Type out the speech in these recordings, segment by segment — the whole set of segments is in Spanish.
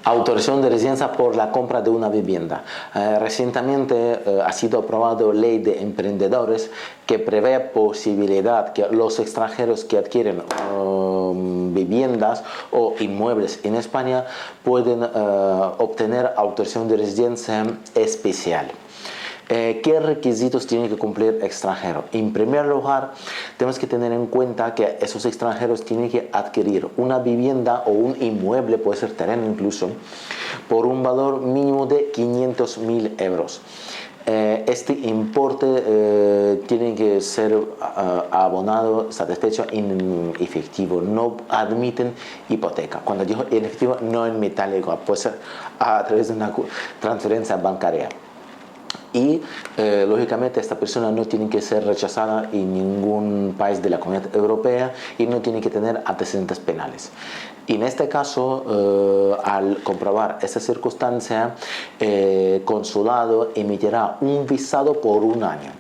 Autorización de residencia por la compra de una vivienda. Recientemente ha sido aprobada ley de emprendedores que prevé posibilidad que los extranjeros que adquieren viviendas o inmuebles en España pueden obtener autorización de residencia especial. ¿Qué requisitos tiene que cumplir el extranjero? En primer lugar, tenemos que tener en cuenta que esos extranjeros tienen que adquirir una vivienda o un inmueble, puede ser terreno incluso, por un valor mínimo de 500.000 euros. Este importe tiene que ser abonado, satisfecho en efectivo, no admiten hipoteca. Cuando digo en efectivo, no en metálico, puede ser a través de una transferencia bancaria. Y lógicamente esta persona no tiene que ser rechazada en ningún país de la Comunidad Europea y no tiene que tener antecedentes penales. En este caso, al comprobar esta circunstancia, el consulado emitirá un visado por un año.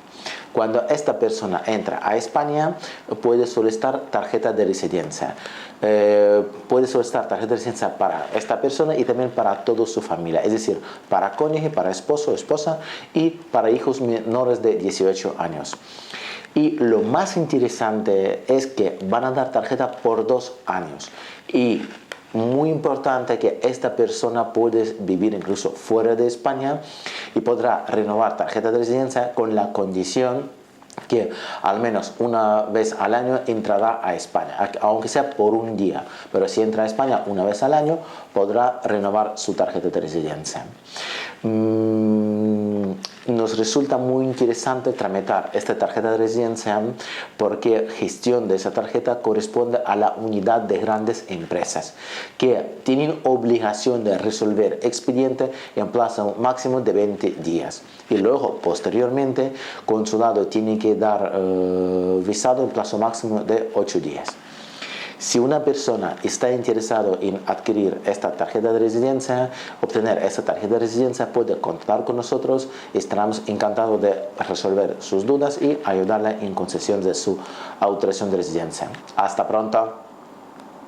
Cuando esta persona entra a España, puede solicitar tarjeta de residencia. Puede solicitar tarjeta de residencia para esta persona y también para toda su familia, es decir, para cónyuge, para esposo o esposa y para hijos menores de 18 años. Y lo más interesante es que van a dar tarjeta por 2 años. Y muy importante que esta persona puede vivir incluso fuera de España y podrá renovar tarjeta de residencia con la condición que al menos una vez al año entrará a España, aunque sea por un día, pero si entra a España una vez al año podrá renovar su tarjeta de residencia. Nos resulta muy interesante tramitar esta tarjeta de residencia porque gestión de esa tarjeta corresponde a la unidad de grandes empresas que tienen obligación de resolver expediente en plazo máximo de 20 días y luego posteriormente consulado tiene que dar visado en plazo máximo de 8 días. Si una persona está interesado en adquirir esta tarjeta de residencia, obtener esta tarjeta de residencia, puede contactar con nosotros. Estaremos encantados de resolver sus dudas y ayudarle en concesión de su autorización de residencia. Hasta pronto.